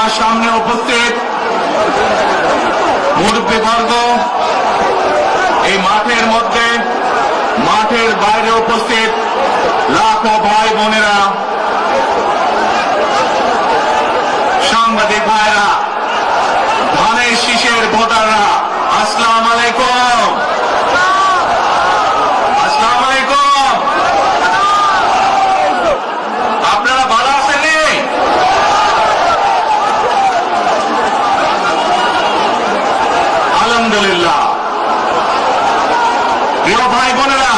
আমার সামনে উপস্থিত মুরব্বীবর্গ, এই মাঠের মধ্যে, মাঠের বাইরে উপস্থিত লাখো ভাই বোনেরা, সাংবাদিক ভাইরা, ধানের শীষের ভোটাররা, আসসালাম আলাইকুম। আসসালাম আলাইকুম। আপনারা ভালো আছেন? আলহামদুলিল্লাহ। প্রিয় ভাই বোনেরা,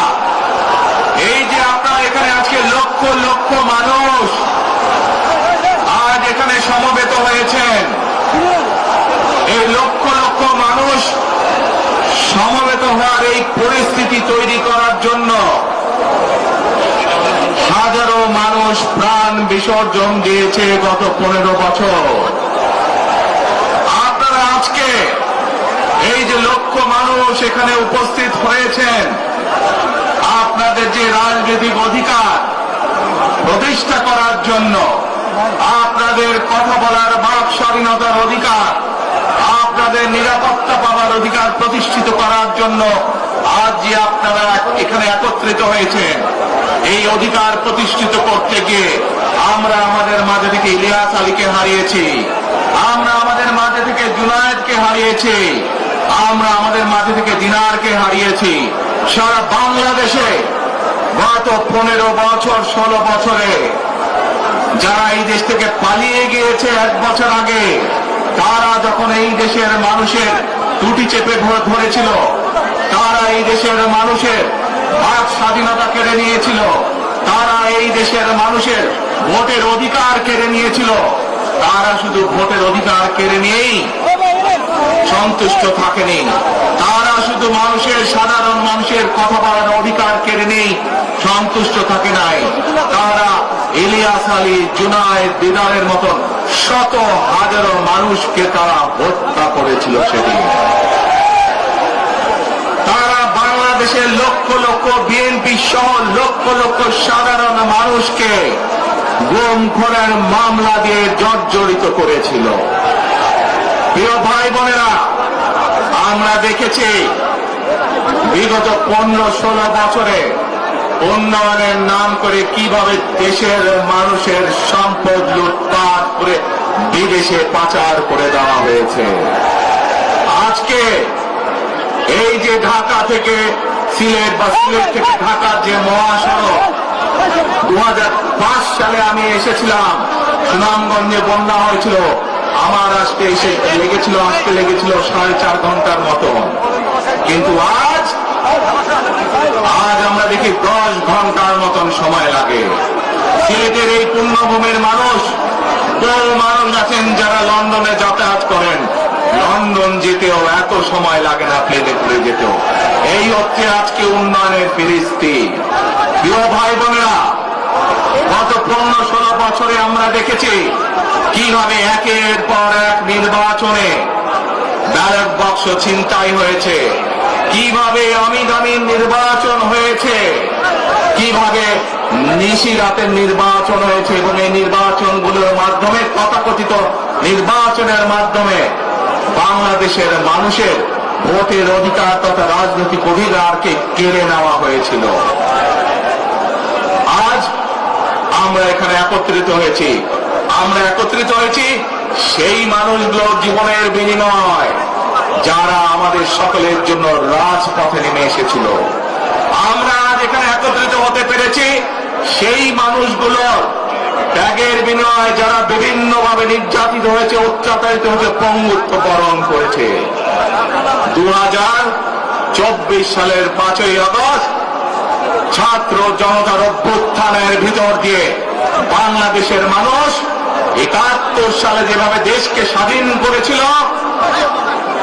এই যে আপনারা এখানে আজকে লক্ষ লক্ষ মানুষ আজ এখানে সমবেত হয়েছেন, এই লক্ষ লক্ষ মানুষ সমবেত হওয়ার এই পরিস্থিতি তৈরি করার জন্য হাজারো মানুষ প্রাণ বিসর্জন দিয়েছে গত 15 বছর। আপনারা আজকে এই যে লক্ষ মানুষ এখানে উপস্থিত হয়েছেন, আপনাদের যে রাজনৈতিক অধিকার প্রতিষ্ঠা করার জন্য, আপনাদের কথা বলার বাক স্বাধীনতার অধিকার, আপনাদের নিরাপত্তা পাওয়ার অধিকার প্রতিষ্ঠিত করার জন্য আজ যে আপনারা এখানে একত্রিত হয়েছেন, এই অধিকার প্রতিষ্ঠিত করতে গিয়ে আমরা আমাদের মাঝে থেকে ইলিয়াস আলীকে হারিয়েছি, আমরা আমাদের মাঝে থেকে জুনায়েদকে হারিয়েছি, আমরা আমাদের মাঝে থেকে দিনারকে হারিয়েছি। সারা বাংলাদেশে গত 15 বছর 16 বছরে যারা এই দেশ থেকে পালিয়ে গিয়েছে 1 বছর আগে, তারা যখন এই দেশের মানুষের টুটি চেপে ধরেছিল, তারা এই দেশের মানুষের বাক স্বাধীনতা কেড়ে নিয়েছিল, তারা এই দেশের মানুষের ভোটের অধিকার কেড়ে নিয়েছিল, তারা শুধু ভোটের অধিকার কেড়ে নিয়েই সন্তুষ্ট থাকেনি, তারা শুধু মানুষের, সাধারণ মানুষের কথা বলার অধিকার কেড়ে নেই সন্তুষ্ট থাকে নাই, তারা ইলিয়াস আলী, জুনায়েদ, দিদারের মতন শত হাজারো মানুষকে তারা হত্যা করেছিল সেদিন। তারা বাংলাদেশের লক্ষ লক্ষ বিএনপি সহ লক্ষ লক্ষ সাধারণ মানুষকে গুম খুনের মামলা দিয়ে জর্জরিত করেছিল। প্রিয় ভাই বোনেরা, আমরা দেখেছি বিগত 15-16 বছরে উন্নয়নের নাম করে কিভাবে দেশের মানুষের সম্পদ লুটপাট করে বিদেশে পাচার করে দেওয়া হয়েছে। আজকে এই যে ঢাকা থেকে সিলেট বা সিলেট থেকে ঢাকার যে মহাসড়ক, 2005 সালে আমি এসেছিলাম, সুনামগঞ্জে বন্যা হয়েছিল, আমার আসতে লেগেছিল 4.5 ঘন্টার মতো, কিন্তু আজ আমরা দেখি 10 ঘন্টার মতন সময় লাগে। সিলেটের এই পুণ্যভূমির মানুষ, বহু মানুষ আছেন যারা লন্ডনে যাতায়াত করেন, লন্ডন যেতেও এত সময় লাগে না প্লেনে করে যেতেও। এই হচ্ছে আজকে উন্নয়নের ফিরিস্তি। প্রিয় ভাই বোনেরা, গত 15-16 বছরে আমরা দেখেছি কিভাবে একের পর এক নির্বাচনে ব্যালট বাক্স ছিনতাই হয়েছে, কিভাবে অমিদামির নির্বাচন হয়েছে, কিভাবে নিশি রাতের নির্বাচন হয়েছে, এবং এই নির্বাচনগুলোর মাধ্যমে, তথাকথিত নির্বাচনের মাধ্যমে বাংলাদেশের মানুষের ভোটের অধিকার তথা রাজনৈতিক অধিকারকে কেড়ে নেওয়া হয়েছিল। আজ আমরা এখানে একত্রিত হয়েছি, সেই মানুষগুলোর জীবনের বিনিময় যারা আমাদের সকলের জন্য রাজপথে নেমে এসেছিল। আমরা আজ এখানে একত্রিত হতে পেরেছি সেই মানুষগুলোর ত্যাগের বিনিময়ে যারা বিভিন্নভাবে নির্যাতিত হয়েছে, অত্যাচারিত হয়েছে, পঙ্গুত্ব বরণ করেছে। 2024 সালের 5ই আগস্ট ছাত্র জনতার অভ্যুত্থানের ভিতর দিয়ে বাংলাদেশের মানুষ 71 সালে যেভাবে দেশকে স্বাধীন করেছিল,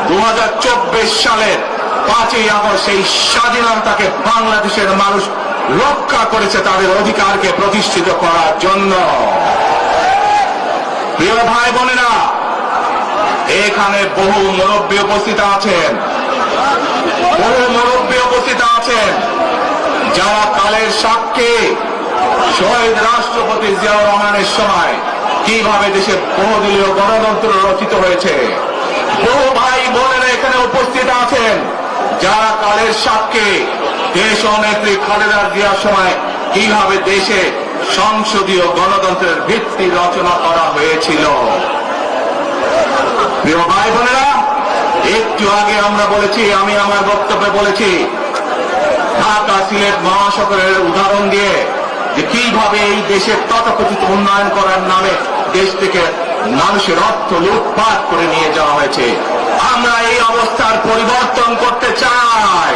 2024 সালের 5ই আগস্ট সেই স্বাধীনতাকে বাংলাদেশের মানুষ রক্ষা করেছে তাদের অধিকারকে প্রতিষ্ঠিত করার জন্য। প্রিয় ভাই বোনেরা, এখানে বহু মুরব্বী উপস্থিত আছেন, যারা কালের সাক্ষী শহীদ রাষ্ট্রপতি জিয়াউর রহমানের সময় কিভাবে দেশে বহুদলীয় গণতন্ত্র রচিত হয়েছে। বহু ভাই বোনেরা এখানে উপস্থিত আছেন যারা কালের সাক্ষী দেশ ও নেত্রী খালেদা জিয়ার সময় কিভাবে দেশে সংসদীয় গণতন্ত্রের ভিত্তি রচনা করা হয়েছিল। প্রিয় ভাই বোনেরা, একটু আগে আমরা বলেছি, আমি আমার বক্তব্যে বলেছি, ঢাকা সিলেট মহাসড়কের উদাহরণ দিয়ে যে কিভাবে এই দেশের তথাকথিত উন্নয়ন করার নামে দেশ থেকে মানুষের অর্থ লুটপাট করে নিয়ে যাওয়া হয়েছে। আমরা এই অবস্থার পরিবর্তন করতে চাই।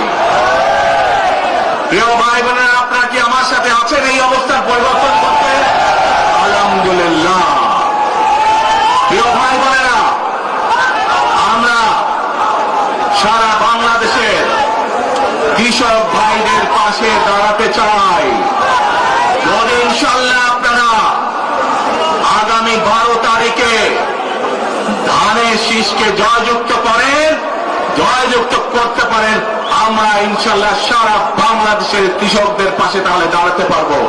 প্রিয় ভাই বোনেরা, আপনারা কি আমার সাথে আছেন এই অবস্থার পরিবর্তন করতে? আলহামদুলিল্লাহ। প্রিয় ভাই বোনেরা, আমরা সারা বাংলাদেশের কৃষক ভাইদের পাশে দাঁড়াতে চাই। যদি ইনশাল্লাহ আপনারা আগামী 12 তারিখে ধানের শীষকে জয়যুক্ত করতে পারেন, আমরা ইনশাল্লাহ সারা বাংলাদেশের কৃষকদের পাশে তাহলে দাঁড়াতে পারবো।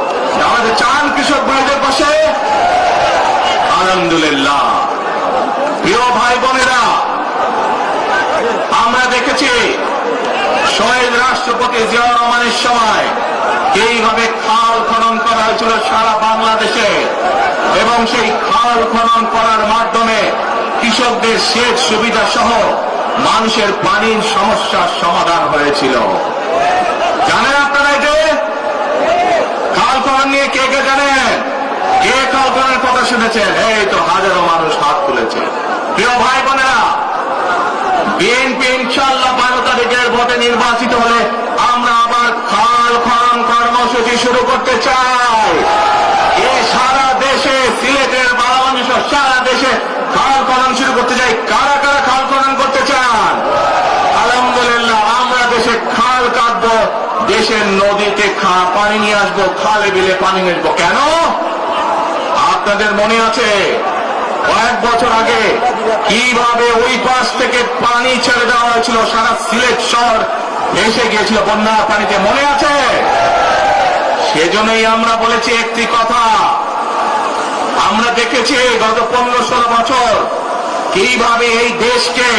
দাঁড়াতে চান কৃষক ভাইদের পাশে? আলহামদুলিল্লাহ। প্রিয় ভাই বোনেরা, আমরা দেখেছি শহীদ রাষ্ট্রপতি জিয়াউর রহমানের সময় এইভাবে খাল খনন করা হয়েছিল সারা বাংলাদেশে, এবং সেই খাল খনন করার মাধ্যমে কৃষকদের সেচ সুবিধা সহ মানুষের পানির সমস্যার সমাধান হয়েছিল। জানেন আপনারা এটা? খাল খনন নিয়ে কে কে জানেন? কে খাল খননের কথা শুনেছেন? এই তো হাজারো মানুষ হাত তুলেছে। প্রিয় ভাই বোনেরা, বিএনপি ইনশাআল্লাহ 12 তারিখের ভোটে নির্বাচিত হলে আমরা আবার খাল খনন কর্মসূচি শুরু করতে চাই। সারা দেশে, সিলেটের বাংলাদেশ সারা দেশে খাল খনন শুরু করতে চাই। কারা কারা খাল খনন করতে চান? আলহামদুলিল্লাহ। আমরা দেশে খাল কাটবো, দেশের নদীতে পানি নিয়ে আসবো, খালে বিলে পানি নিয়ে আসবো। কেন? আপনাদের মনে আছে কয়েক বছর আগে কিভাবে ওই পাশ থেকে পানি ছেড়ে দেওয়া হয়েছিল, সারা সিলেট শহর ভেসে গিয়েছিল বন্যার পানিতে, মনে আছে? সেজন্যই আমরা বলেছি একটি কথা, আমরা দেখেছি গত 15-16 বছর কিভাবে এই দেশকে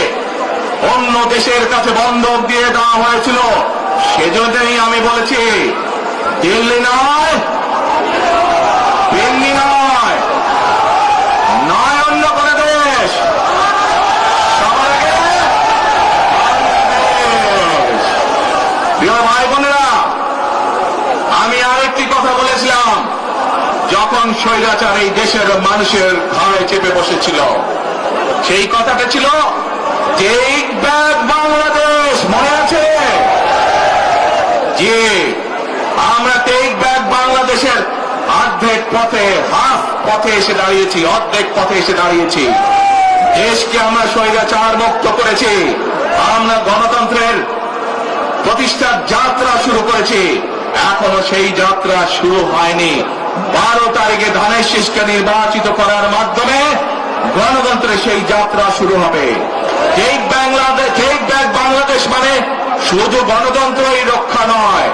অন্য দেশের কাছে বন্ধক দিয়ে দেওয়া হয়েছিল। সেজন্যই আমি বলেছি দিল্লি নয়, দিল্লি নয়, নয় অন্য কোন দেশ, সবার আগে বাংলাদেশ। প্রিয় ভাই বোনেরা, আমি আরেকটি কথা বলেছিলাম, যখন স্বৈরাচার এই দেশের মানুষের ঘাড়ে চেপে বসেছিল, সেই কথাটা ছিল টেক ব্যাক বাংলাদেশ। মনে আছে? যে আমরা টেক ব্যাক বাংলাদেশের অর্ধেক পথে, হাফ পথে এসে দাঁড়িয়েছি, অর্ধেক পথে এসে দাঁড়িয়েছি। দেশকে আমরা স্বৈরাচার মুক্ত করেছি, আমরা গণতন্ত্রের প্রতিষ্ঠার যাত্রা শুরু করেছি। এখনো সেই যাত্রা শুরু হয়নি। 12 তারিখে ধানের শীষকে নির্বাচিত করার মাধ্যমে গণতন্ত্রের সেই যাত্রা শুরু হবে। টেক ব্যাক বাংলাদেশ মানে শুধু গণতন্ত্রই রক্ষা নয়,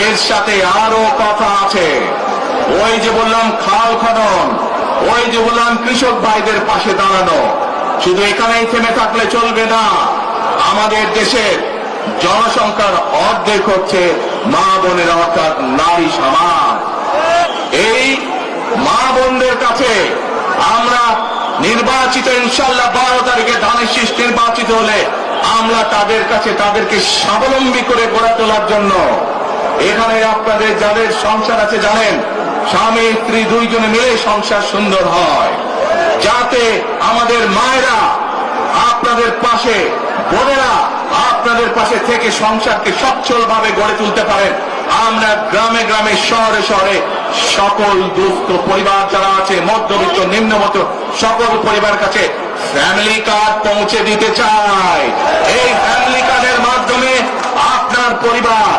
এর সাথে আরো কথা আছে। ওই যে বললাম খাল খনন, ওই যে বললাম কৃষক ভাইদের পাশে দাঁড়ানো, শুধু এখানেই থেমে থাকলে চলবে না। আমাদের দেশের জনসংখ্যার অর্ধেক হচ্ছে মা বোনেরা, অর্থাৎ নারী সমাজ। এই মা বোনদের কাছে আমরা নির্বাচিত, ইনশাল্লাহ 12 তারিখে ধানের শীষ নির্বাচিত হলে আমরা তাদের কাছে তাদেরকে স্বাবলম্বী করে গড়ে তোলার জন্য, এখানে আপনাদের যাদের সংসার আছে জানেন, স্বামী স্ত্রী দুইজনে মিলে সংসার সুন্দর হয়, যাতে আমাদের মায়েরা আপনাদের পাশে, বোনেরা আপনাদের পাশে থেকে সংসারকে সচ্ছল ভাবে গড়ে তুলতে পারেন। আমরা গ্রামে গ্রামে, শহরে শহরে সকল দুস্থ পরিবার যারা আছে, মধ্যবিত্ত নিম্নমধ্য সকল পরিবার কাছে ফ্যামিলি কার্ড পৌঁছে দিতে চাই। এই ফ্যামিলি কার্ডের মাধ্যমে আপনার পরিবার,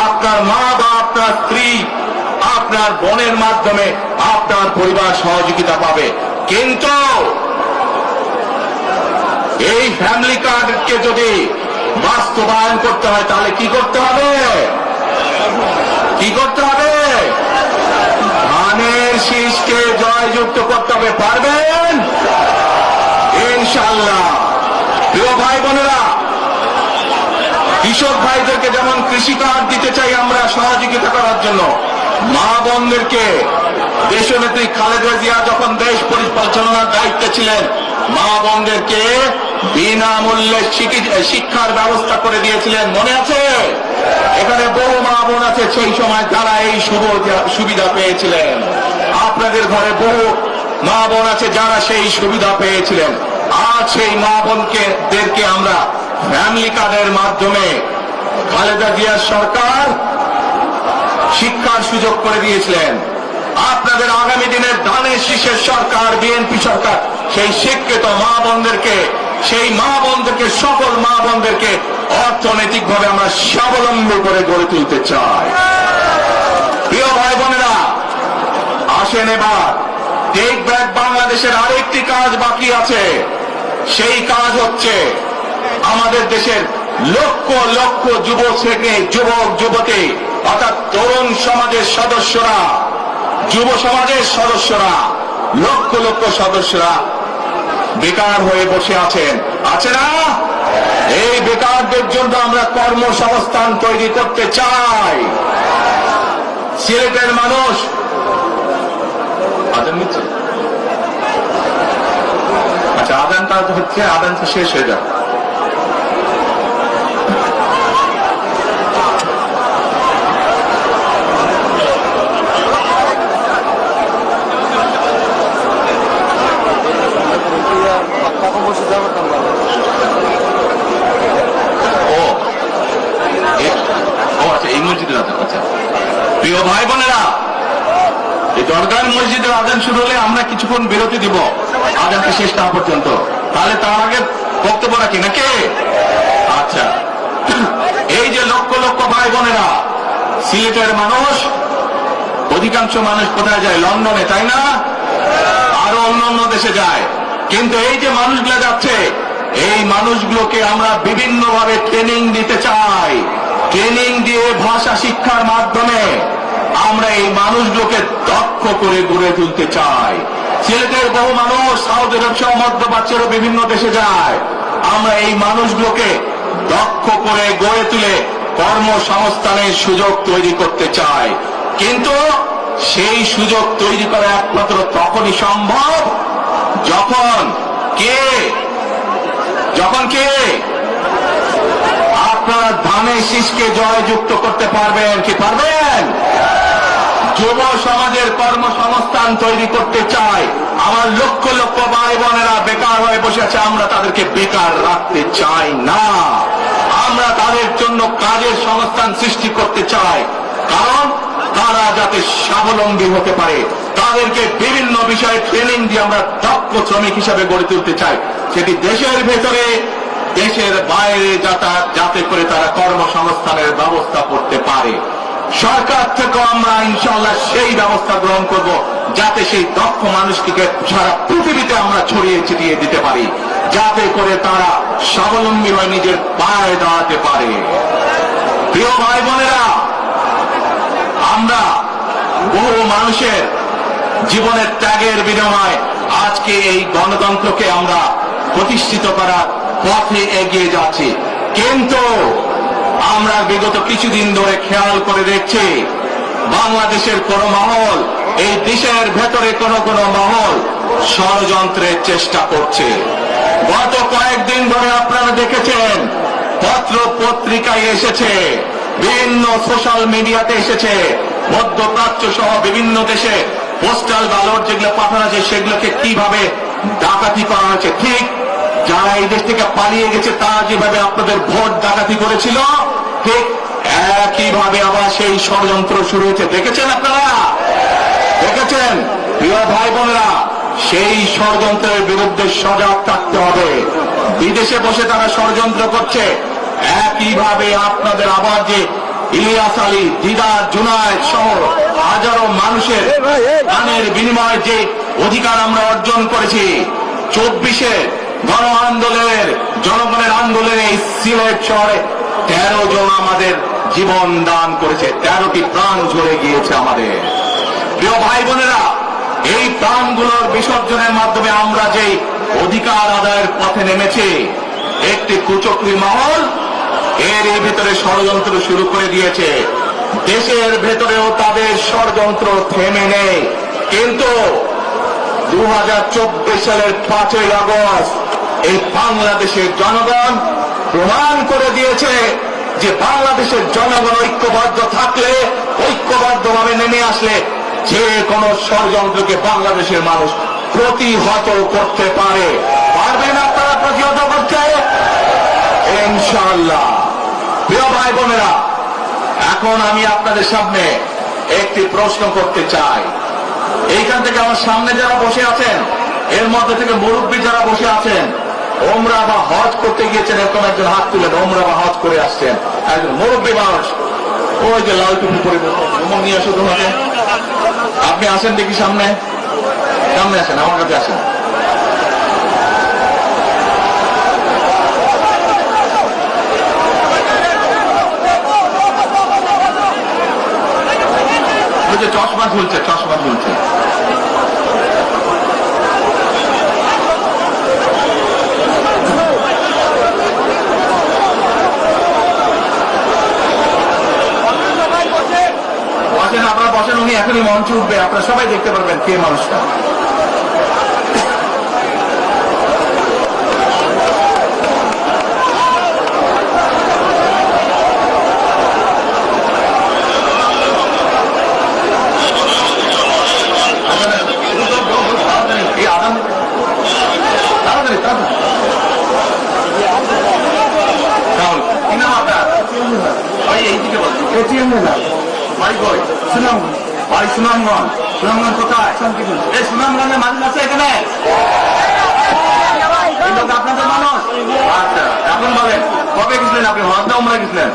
আপনার মা বা আপনার স্ত্রী, আপনার বোনের মাধ্যমে আপনার পরিবার সহযোগিতা পাবে। কিন্তু এই ফ্যামিলি কার্ডকে যদি বাস্তবায়ন করতে হয় তাহলে কি করতে হবে? কি করতে হবে? ধানের শীষকে জয়যুক্ত করতে হবে। পারবেন ইনশাআল্লাহ। প্রিয় ভাই বোনেরা, কৃষক ভাইদেরকে যেমন কৃষি কার্ড দিতে চাই আমরা সহযোগিতা করার জন্য, মা বোনদেরকে দেশনেত্রী খালেদা জিয়া যখন দেশ পরিচালনার দায়িত্বে ছিলেন, মা বোনদেরকে বিনামূল্যে শিক্ষার ব্যবস্থা করে দিয়েছিলেন, মনে আছে? এখানে বহু মা বোন আছে সেই সময় তারা এই সুবিধা পেয়েছিলেন। আপনাদের ঘরে বহু মা বোন আছে যারা সেই সুবিধা পেয়েছিলেন। আজ সেই মা বোনদেরকে আমরা ফ্যামিলি কার্ডের মাধ্যমে খালেদা জিয়ার সরকার শিক্ষার সুযোগ করে দিয়েছিলেন। আপনাদের আগামী দিনের ধানের শীষের সরকার, বিএনপি সরকার, সেই শিক্ষিত মা বোনদেরকে, সকল মা বোনদেরকে অর্থনৈতিকভাবে আমরা স্বাবলম্বী করে গড়ে তুলতে চাই। প্রিয় ভাই বোনেরা, আসেন এবার টেক ব্যাক বাংলাদেশের আরেকটি কাজ বাকি আছে। সেই কাজ হচ্ছে আমাদের দেশের লক্ষ লক্ষ যুবক যুবতী অর্থাৎ তরুণ সমাজের সদস্যরা, যুব সমাজের সদস্যরা, লক্ষ লক্ষ সদস্যরা বেকার হয়ে বসে আছেন, আছে না? এই বেকারদের জন্য আমরা কর্মসংস্থান তৈরি করতে চাই। সিলেটের মানুষ আদান নিচ্ছে, আচ্ছা আদানটা হচ্ছে, আদানটা শেষ হয়ে যাক। প্রিয় ভাই বোনেরা, এই দরগার মসজিদের আজান শুরু হলে আমরা কিছুক্ষণ বিরতি দিব আজানকে শেষ না পর্যন্ত, তাহলে তার আগে বক্তব্য রাখি নাকি? আচ্ছা, এই যে লক্ষ লক্ষ ভাই বোনেরা, সিলেটের মানুষ, অধিকাংশ মানুষ কোথায় যায়? লন্ডনে, তাই না? আরো অন্য দেশে যায়। কিন্তু এই যে মানুষগুলো যাচ্ছে, এই মানুষগুলোকে আমরা বিভিন্নভাবে ট্রেনিং দিতে চাই। ট্রেনিং দিয়ে ভাষা শিক্ষার মাধ্যমে আমরা এই মানুষগুলোকে দক্ষ করে গড়ে তুলতে চাই। সিলেটের বহু মানুষ সৌদি আরব সহ মধ্যপ্রাচ্যেরও বিভিন্ন দেশে যায়। আমরা এই মানুষগুলোকে দক্ষ করে গড়ে তুলে কর্মসংস্থানের সুযোগ তৈরি করতে চাই। কিন্তু সেই সুযোগ তৈরি করা একমাত্র তখনই সম্ভব যখন আপনারা ধানের শীষকে জয়যুক্ত করতে পারবেন। কি পারবেন? যুব সমাজের কর্মসংস্থান তৈরি করতে চাই। আমার লক্ষ লক্ষ ভাই বোনেরা বেকার হয়ে বসে আছে, আমরা তাদেরকে বেকার রাখতে চাই না। আমরা তাদের জন্য কাজের সংস্থান সৃষ্টি করতে চাই, কারণ তারা যাতে স্বাবলম্বী হতে পারে। তাদেরকে বিভিন্ন বিষয়ে ট্রেনিং দিয়ে আমরা দক্ষ শ্রমিক হিসাবে গড়ে তুলতে চাই, সেটি দেশের ভেতরে, দেশের বাইরে, যাতে করে তারা কর্মসংস্থানের ব্যবস্থা করতে পারে। সরকার থেকেও আমরা ইনশাআল্লাহ সেই ব্যবস্থা গ্রহণ করব, যাতে সেই দক্ষ মানুষটিকে সারা পৃথিবীতে আমরা ছড়িয়ে ছিটিয়ে দিতে পারি, যাতে করে তারা স্বাবলম্বী হয়ে নিজের পায়ে দাঁড়াতে পারে। প্রিয় ভাই বোনেরা, আমরা বহু মানুষের জীবনের ত্যাগের বিনিময়ে আজকে এই গণতন্ত্রকে আমরা প্রতিষ্ঠিত করার পথে এগিয়ে যাচ্ছি। কিন্তু আমরা বিগত কিছুদিন ধরে খেয়াল করে দেখছি, বাংলাদেশের কোন মহল, এই দেশের ভেতরে কোন মহল ষড়যন্ত্রের চেষ্টা করছে। গত কয়েকদিন ধরে আপনারা দেখেছেন, পত্র পত্রিকায় এসেছে, বিভিন্ন সোশ্যাল মিডিয়াতে এসেছে, মধ্যপ্রাচ্য সহ বিভিন্ন দেশে পোস্টাল ব্যালট যেগুলো পাঠানো আছে সেগুলোকে কিভাবে ডাকাতি করা হয়েছে। ঠিক যারা এই দেশ থেকে পালিয়ে গেছে তারা যেভাবে আপনাদের ভোট ডাকাতি করেছিল, ঠিক একইভাবে আবার সেই ষড়যন্ত্র শুরু হয়েছে। দেখেছেন আপনারা? দেখেছেন? প্রিয় ভাই বোনেরা, সেই ষড়যন্ত্রের বিরুদ্ধে সজাগ থাকতে হবে। বিদেশে বসে তারা ষড়যন্ত্র করছে, একইভাবে আপনাদের আবার যে ইলিয়াস আলী, দিদার, জুনায়েদ সহ হাজারো মানুষের প্রাণের বিনিময়ে যে অধিকার আমরা অর্জন করেছি, 24-এ গণ আন্দোলনের, জনগণের আন্দোলনে এই সিলেট শহরে 13 জন আমাদের জীবন দান করেছে, 13টি প্রাণ ঝরে গিয়েছে আমাদের। প্রিয় ভাই বোনেরা, এই প্রাণগুলোর বিসর্জনের মাধ্যমে আমরা যে অধিকার আদায়ের পথে নেমেছি, একটি কুচক্রী মহল এর ভিতরে ষড়যন্ত্র শুরু করে দিয়েছে। দেশের ভেতরেও তাদের ষড়যন্ত্র থেমে নেই, কিন্তু 2024 সালের 5ই আগস্ট এই বাংলাদেশের জনগণ প্রমাণ করে দিয়েছে যে বাংলাদেশের জনগণ ঐক্যবদ্ধ থাকলে, ঐক্যবদ্ধভাবে নেমে আসলে যে কোনো ষড়যন্ত্রকে বাংলাদেশের মানুষ প্রতিহত করতে পারে। পারবেন আপনারা প্রতিহত করতে? ইনশাআল্লাহ। প্রিয় ভাই বোনেরা, এখন আমি আপনাদের সামনে একটি প্রশ্ন করতে চাই। এইখান থেকে আমার সামনে যারা বসে আছেন, এর মধ্যে থেকে মুরব্বী যারা বসে আছেন, ওমরা বা হজ করতে গিয়েছেন, এরকম একজন হাত তুলেন, ওমরা বা হজ করে আসছেন, একজন মুরব্বী মানুষ, ওই যে লাল টুপি পরে নিয়ে আসো তোমাকে। আপনি আসেন দেখি সামনে, সামনে আসেন, আমার কাছে আসেন। চশমা ঝুলছে, চশমা ঝুলছে। বসেন, আপনারা বসেন, উনি এখনই মঞ্চে উঠবে, আপনারা সবাই দেখতে পারবেন কে মানুষটা। সুনামগঞ্জ, সুনামগঞ্জ কোথায়? এই সুনামগঞ্জের মানুষ আছে এখানে? আপনাদের মানুষ? আচ্ছা, এখন বলেন কবে গেছিলেন আপনি? হজ না উমরা গেছিলেন?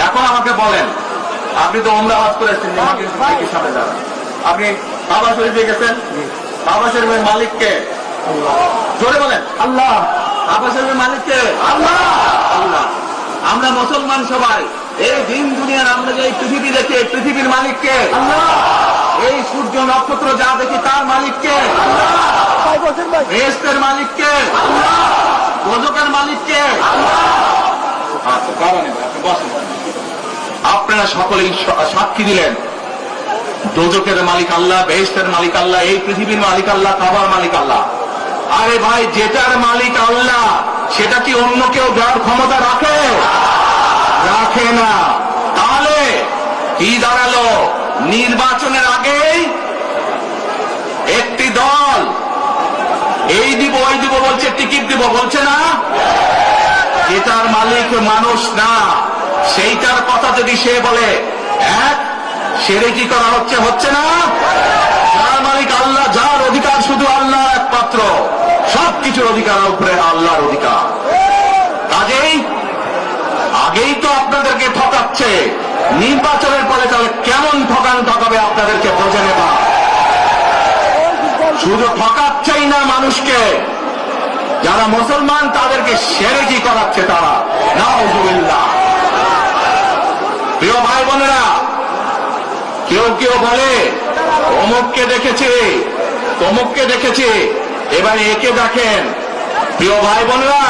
এখন আমাকে বলেন, আপনি তো উমরা হজ করে এসেছেন, সাথে যান, আপনি কাবা শরীফে গেছেন, কাবা শরীফের মালিককে জোরে বলেন আল্লাহ। কাবা শরীফের মালিককে আল্লাহ। আল্লাহ। আমরা মুসলমান সবাই এই দিন দুনিয়ার আমরা যে পৃথিবী দেখি, পৃথিবীর মালিককে আল্লাহ। এই সূর্য নক্ষত্র যা দেখি তার মালিককে আল্লাহ। বেহেশতের মালিককে আল্লাহ। দোজখের মালিককে আল্লাহ। আপনারা সকলেই সাক্ষী দিলেন দোজখের মালিক আল্লাহ, বেহেশতের মালিক আল্লাহ, এই পৃথিবীর মালিক আল্লাহ, কাবার মালিক আল্লাহ। আরে ভাই, যেটার মালিক আল্লাহ সেটা কি অন্য কেউ দেওয়ার ক্ষমতা রাখে? রাখে না। তাহলে কি দাঁড়ালো? নির্বাচনের আগেই একটি দল এই দিব ওই দিব বলছে, টিকিট দিব বলছে না? যেটার মালিক মানুষ না, সেইটার কথা যদি সে বলে, এক সেরে কি করা হচ্ছে? হচ্ছে না? যার মালিক আল্লাহ, যার অধিকার শুধু আল্লাহ একমাত্র, সবকিছুর অধিকার উপরে আল্লাহর অধিকার। কাজেই আগেই তো আপনাদেরকে ঠকাচ্ছে, নির্বাচনের পরে তাহলে কেমন ঠকাবে আপনাদেরকে বোঝে নেবা। শুধু ঠকাচ্ছেই না মানুষকে, যারা মুসলমান তাদেরকে সেরেকি করাচ্ছে তারা। নাউযুবিল্লাহ। প্রিয় ভাই বোনেরা, কেউ কেউ বলে অমুককে দেখেছে, তমুককে দেখেছে, এবারে একে দেখেন। প্রিয় ভাই বোনেরা,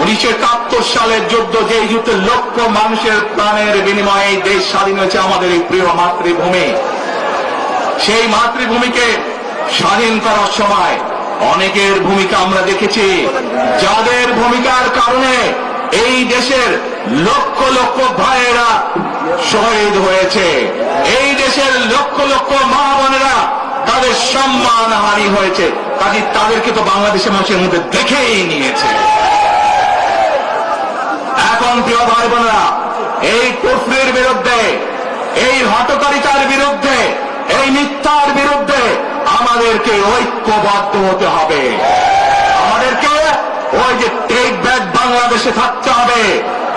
1971 সালের যুদ্ধ, যেই যুদ্ধে লক্ষ মানুষের প্রাণের বিনিময়ে দেশ স্বাধীন হয়েছে, আমাদের এই প্রিয় মাতৃভূমি, সেই মাতৃভূমিকে স্বাধীন করার সময় অনেকের ভূমিকা আমরা দেখেছি, যাদের ভূমিকার কারণে এই দেশের লক্ষ লক্ষ ভাইয়েরা শহীদ হয়েছে, এই দেশের লক্ষ লক্ষ মা বোনেরা তাদের সম্মান হানি হয়েছে। কাজে তাদেরকে তো বাংলাদেশের মানুষের মধ্যে দেখেই নিয়েছে। এখন প্রিয় ভাই বোনেরা, এই কুফরির বিরুদ্ধে, এই হঠকারিতার বিরুদ্ধে, এই মিথ্যার বিরুদ্ধে আমাদেরকে ঐক্যবদ্ধ হতে হবে। আমাদেরকে ওই যে টেক ব্যাক বাংলাদেশে থাকতে হবে।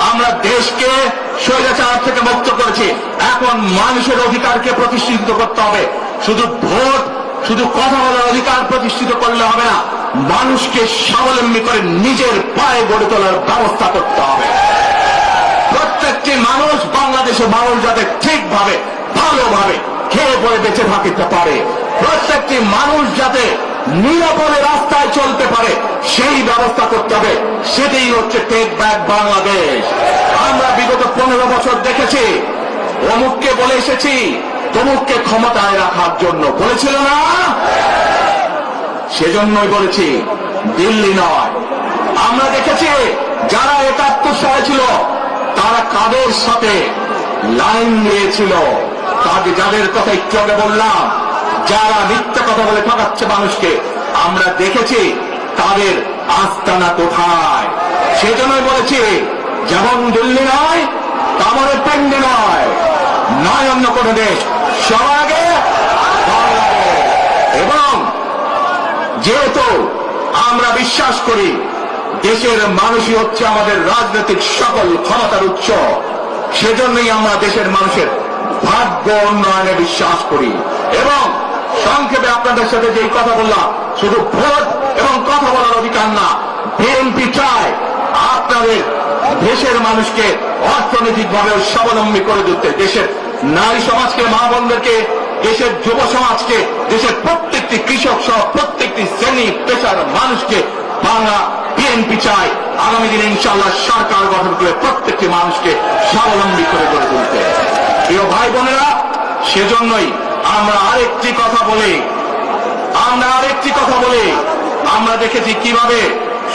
আমরা দেশকে স্বৈরাচার থেকে মুক্ত করেছি, এখন মানুষের অধিকারকে প্রতিষ্ঠিত করতে হবে। শুধু ভোট, শুধু কথা বলার অধিকার প্রতিষ্ঠিত করলে হবে না, মানুষকে স্বাবলম্বী করে নিজের পায়ে গড়ে তোলার ব্যবস্থা করতে হবে। প্রত্যেকটি মানুষ, বাংলাদেশের মানুষ যাতে ঠিকভাবে ভালোভাবে খেয়ে পরে বেঁচে থাকতে পারে, প্রত্যেকটি মানুষ যাতে নিরাপদে রাস্তায় চলতে পারে, সেই ব্যবস্থা করতে হবে। সেটাই হচ্ছে টেক ব্যাক বাংলাদেশ। আমরা বিগত 15 বছর দেখেছি, অমুককে বলে এসেছি তমুককে ক্ষমতায় রাখার জন্য, বলেছিল না? সেজন্যই বলেছি দিল্লি নয়। আমরা দেখেছি যারা 71 সালে ছিল তারা কাদের সাথে লাইন দিয়েছিল, যাদের কথা একটু আগে বললাম, যারা মিথ্যা কথা বলে ঠকাচ্ছে মানুষকে, আমরা দেখেছি তাদের আস্তানা কোথায়। সেজন্যই বলেছি যেমন দিল্লি নয় তেমন পেন্ডি নয়, নয় অন্য কোন দেশ, সবার আগে বাংলাদেশ। এবং যেহেতু আমরা বিশ্বাস করি দেশের মানুষই হচ্ছে আমাদের রাজনৈতিক সকল ক্ষমতার উৎস, সেজন্যই আমরা দেশের মানুষের ভাগ্য উন্নয়নে বিশ্বাস করি। এবং সংক্ষেপে আপনাদের সাথে যেই কথা বললাম, শুধু ভোট এবং কথা বলার অধিকার না, বিএনপি চায় আপনাদের দেশের মানুষকে অর্থনৈতিকভাবে স্বাবলম্বী করে তুলতে, দেশের নারী সমাজকে, মা বোনদেরকে, দেশের যুব সমাজকে, দেশের প্রত্যেকটি কৃষক সহ প্রত্যেকটি শ্রেণী পেশার মানুষকে বাংলা বিএনপি চায় আগামী দিনে ইনশাআল্লাহ সরকার গঠন করে প্রত্যেকটি মানুষকে স্বাবলম্বী করে গড়ে তুলতে। প্রিয় ভাই বোনেরা, সেজন্যই আমরা আরেকটি কথা বলি, আমরা দেখেছি কিভাবে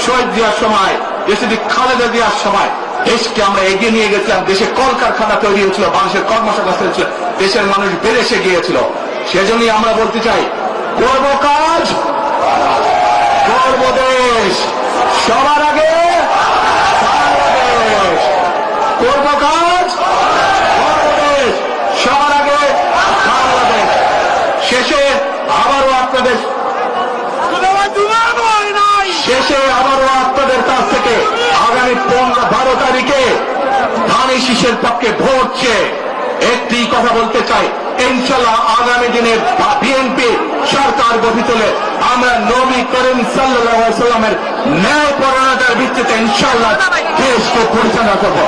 শহীদ জিয়ার সময়, দেশে খালেদা জিয়ার সময় দেশকে আমরা এগিয়ে নিয়ে গেছিলাম, দেশে কলকারখানা তৈরি হয়েছিল, মানুষের কর্মসংস্থান হয়েছিল, দেশের মানুষ বেড়েছে গিয়েছিল। সেজন্যই আমরা বলতে চাই, করব কাজ, করব দেশ, সবার আগে বাংলাদেশ। করব কাজ, করব দেশ, সবার আগে বাংলাদেশ। শেষে আবারও আপনাদের কাছ থেকে আগামী 12 তারিখে ধানের শীষের পক্ষে ভোট চেয়ে একটি কথা বলতে চাই, ইনশাআল্লাহ আগামী দিনে বিএনপি সরকার গঠিত হলে আমরা নবী করিম সাল্লাল্লাহু আলাইহি ওয়াসাল্লামের ন্যায় পরায়ণতার ভিত্তিতে ইনশাআল্লাহ দেশকে পরিচালনা করব।